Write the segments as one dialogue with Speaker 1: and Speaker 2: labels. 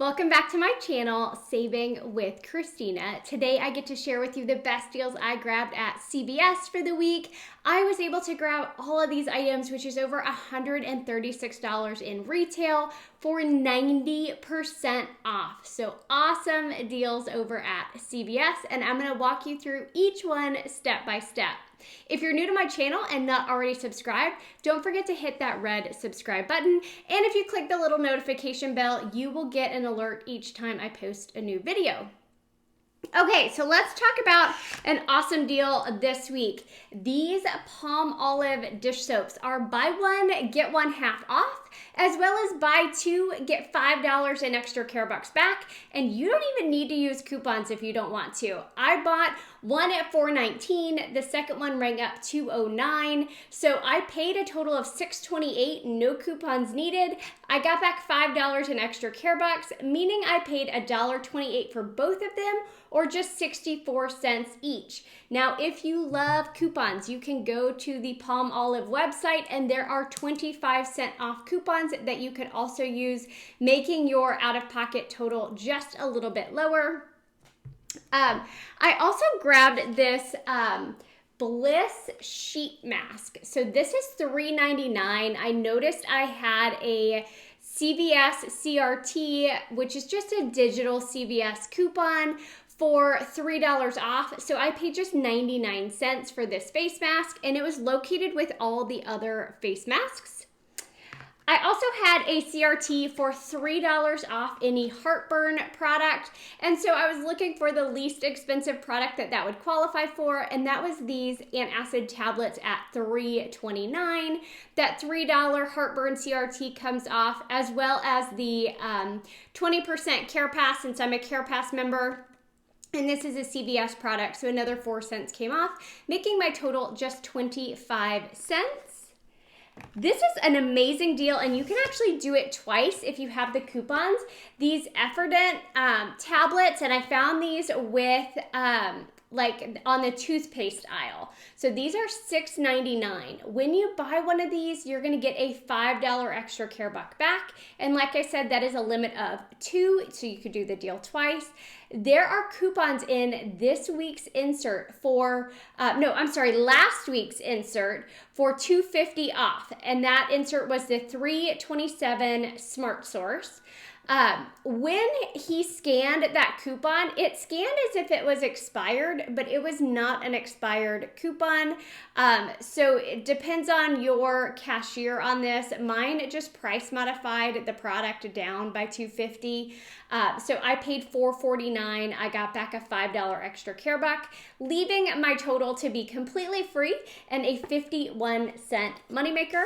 Speaker 1: Welcome back to my channel, Saving with Christina. Today I get to share with you the best deals I grabbed at CVS for the week. I was able to grab all of these items, which is over $136 in retail for 90% off. So awesome deals over at CVS, and I'm gonna walk you through each one step by step. If you're new to my channel and not already subscribed, don't forget to hit that red subscribe button. And if you click the little notification bell, you will get an alert each time I post a new video. Okay, so let's talk about an awesome deal this week. These palm olive dish soaps are buy one, get one half off, as well as buy two, get $5 in extra care bucks back, and you don't even need to use coupons if you don't want to. I bought one at $4.19, the second one rang up $2.09, so I paid a total of $6.28, no coupons needed. I got back $5 in extra care bucks, meaning I paid $1.28 for both of them, or just 64 cents each. Now, if you love coupons, you can go to the Palm Olive website and there are 25% off coupons that you could also use, making your out-of-pocket total just a little bit lower. I also grabbed this Bliss sheet mask. So this is $3.99. I noticed I had a CVS CRT, which is just a digital CVS coupon, for $3 off. So I paid just 99 cents for this face mask, and it was located with all the other face masks. I also had a CRT for $3 off any heartburn product, and so I was looking for the least expensive product that would qualify for, and that was these Antacid Tablets at $3.29. That $3 heartburn CRT comes off, as well as the 20% Care Pass, since I'm a Care Pass member. And this is a CVS product, so another 4 cents came off, making my total just 25 cents. This is an amazing deal, and you can actually do it twice if you have the coupons. These Effordent tablets, and I found these with like on the toothpaste aisle. So these are $6.99. When you buy one of these, you're gonna get a $5 extra care buck back. And like I said, that is a limit of 2, so you could do the deal twice. There are coupons in this week's insert for, last week's insert for $2.50 off. And that insert was the $3.27 Smart Source. When he scanned that coupon, it scanned as if it was expired, but it was not an expired coupon. So it depends on your cashier on this. Mine just price modified the product down by $2.50. So I paid $4.49. I got back a $5 extra care buck, leaving my total to be completely free and a 51-cent moneymaker.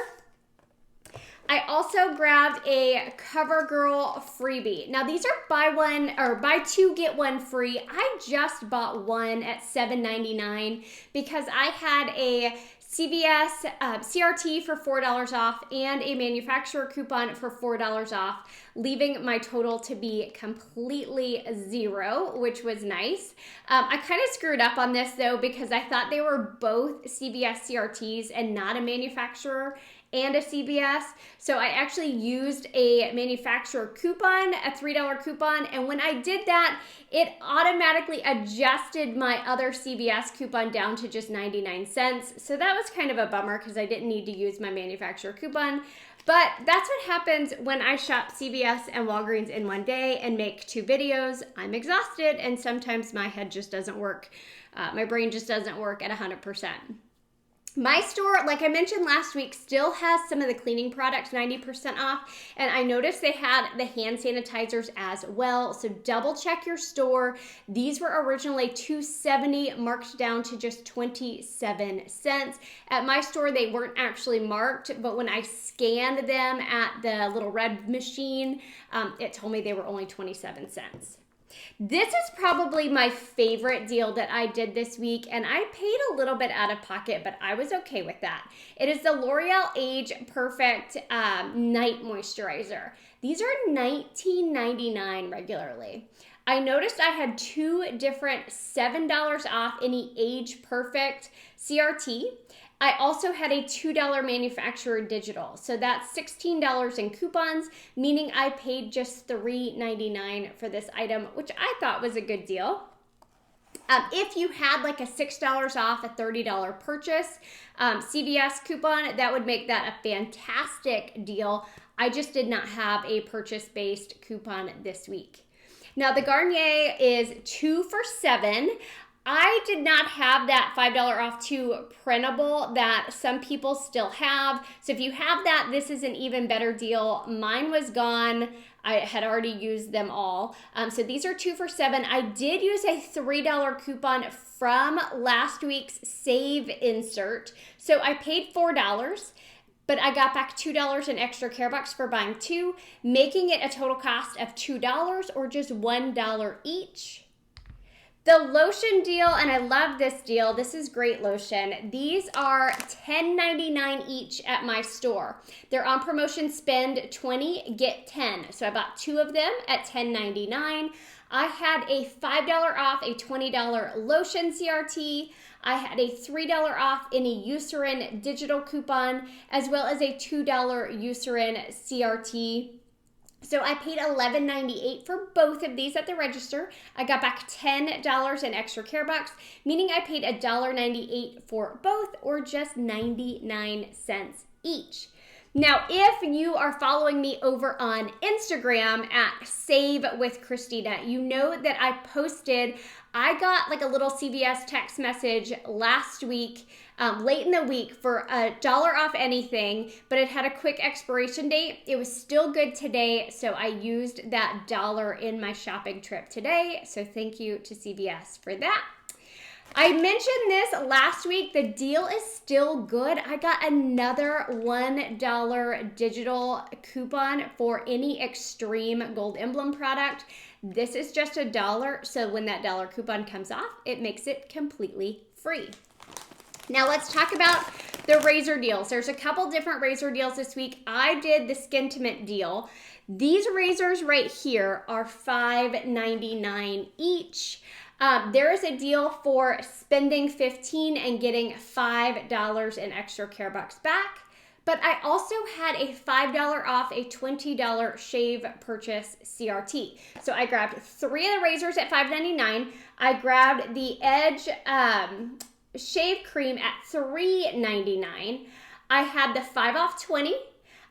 Speaker 1: I also grabbed a CoverGirl freebie. Now these are buy two, get one free. I just bought one at $7.99 because I had a CVS CRT for $4 off and a manufacturer coupon for $4 off, leaving my total to be completely zero, which was nice. I kind of screwed up on this though because I thought they were both CVS CRTs and not a manufacturer and a CVS. So I actually used a manufacturer coupon, a $3 coupon, and when I did that, it automatically adjusted my other CVS coupon down to just 99 cents. So that was kind of a bummer because I didn't need to use my manufacturer coupon. But that's what happens when I shop CVS and Walgreens in one day and make 2 videos. I'm exhausted, and sometimes my head just doesn't work. My brain just doesn't work at 100%. My store, like I mentioned last week, still has some of the cleaning products 90% off, and I noticed they had the hand sanitizers as well, so double check your store. These were originally $2.70, marked down to just 27 cents. At my store, they weren't actually marked, but when I scanned them at the little red machine, it told me they were only 27 cents. This is probably my favorite deal that I did this week, and I paid a little bit out of pocket, but I was okay with that. It is the L'Oreal Age Perfect Night Moisturizer. These are $19.99 regularly. I noticed I had 2 different $7 off any Age Perfect CRT. I also had a $2 manufacturer digital. So that's $16 in coupons, meaning I paid just $3.99 for this item, which I thought was a good deal. If you had like a $6 off a $30 purchase CVS coupon, that would make that a fantastic deal. I just did not have a purchase-based coupon this week. Now the Garnier is 2 for $7. I did not have that $5 off 2 printable that some people still have. So if you have that, this is an even better deal. Mine was gone. I had already used them all. So these are 2 for $7. I did use a $3 coupon from last week's save insert. So I paid $4, but I got back $2 in extra care bucks for buying 2, making it a total cost of $2 or just $1 each. The lotion deal, and I love this deal. This is great lotion. These are $10.99 each at my store. They're on promotion, spend 20, get 10. So I bought 2 of them at $10.99. I had a $5 off a $20 lotion CRT. I had a $3 off any Eucerin digital coupon, as well as a $2 Eucerin CRT. So I paid $11.98 for both of these at the register. I got back $10 in extra care bucks, meaning I paid $1.98 for both, or just 99 cents each. Now, if you are following me over on Instagram at Save with Christina, you know that I got like a little CVS text message last week, late in the week, for $1 off anything, but it had a quick expiration date. It was still good today, so I used that $1 in my shopping trip today. So thank you to CVS for that. I mentioned this last week. The deal is still good. I got another $1 digital coupon for any Extreme Gold Emblem product. This is just $1, so when that $1 coupon comes off, it makes it completely free. Now let's talk about the razor deals. There's a couple different razor deals this week. I did the Skintimate deal. These razors right here are $5.99 each. There is a deal for spending $15 and getting $5 in extra care bucks back. But I also had a $5 off a $20 shave purchase CRT. So I grabbed 3 of the razors at $5.99. I grabbed the Edge shave cream at $3.99. I had the 5 off 20.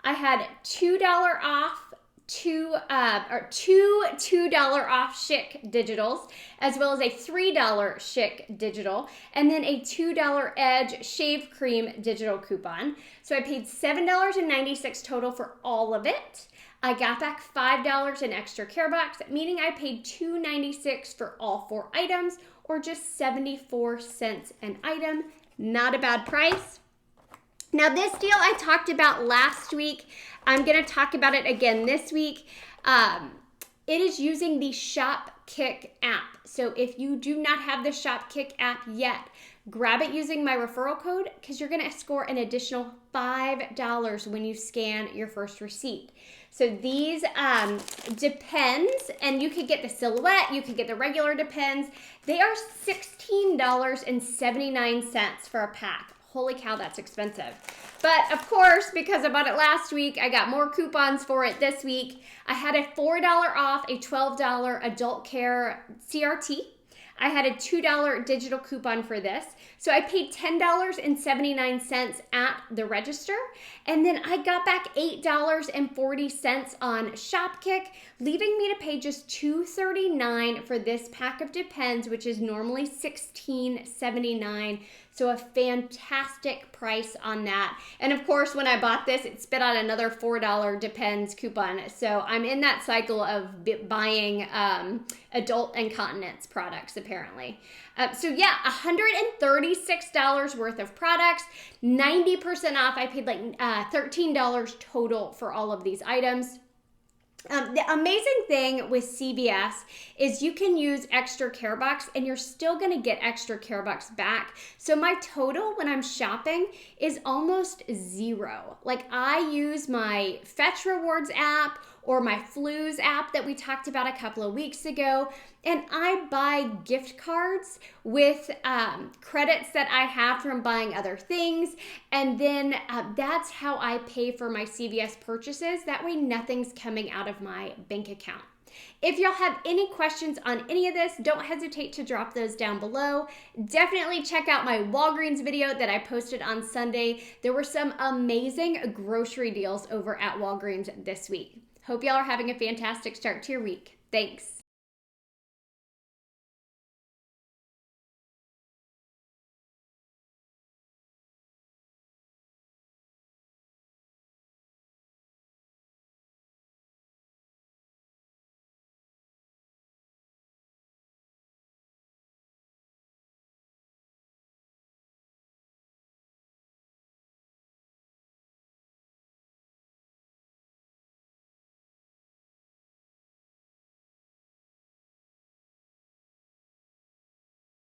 Speaker 1: I had $2 off two $2 off Schick digitals, as well as a $3 Schick digital, and then a $2 Edge shave cream digital coupon. So I paid $7.96 total for all of it. I got back $5 in extra care bucks, meaning I paid $2.96 for all 4 items, or just 74 cents an item. Not a bad price. Now this deal I talked about last week. I'm going to talk about it again this week. It is using the Shopkick app. So if you do not have the Shopkick app yet, grab it using my referral code, because you're going to score an additional $5 when you scan your first receipt. So these Depends, and you could get the silhouette, you could get the regular Depends. They are $16.79 for a pack. Holy cow, that's expensive. But of course, because I bought it last week, I got more coupons for it this week. I had a $4 off a $12 adult care CRT. I had a $2 digital coupon for this. So I paid $10.79 at the register. And then I got back $8.40 on Shopkick, leaving me to pay just $2.39 for this pack of Depends, which is normally $16.79. So a fantastic price on that. And of course, when I bought this, it spit out another $4 Depends coupon. So I'm in that cycle of buying adult incontinence products, apparently. So yeah, $136 worth of products, 90% off. I paid like $13 total for all of these items. The amazing thing with CVS is you can use extra care bucks and you're still going to get extra care bucks back. So my total when I'm shopping is almost zero. Like I use my Fetch Rewards app or my Flues app that we talked about a couple of weeks ago. And I buy gift cards with credits that I have from buying other things. And then that's how I pay for my CVS purchases. That way nothing's coming out of my bank account. If y'all have any questions on any of this, don't hesitate to drop those down below. Definitely check out my Walgreens video that I posted on Sunday. There were some amazing grocery deals over at Walgreens this week. Hope y'all are having a fantastic start to your week. Thanks.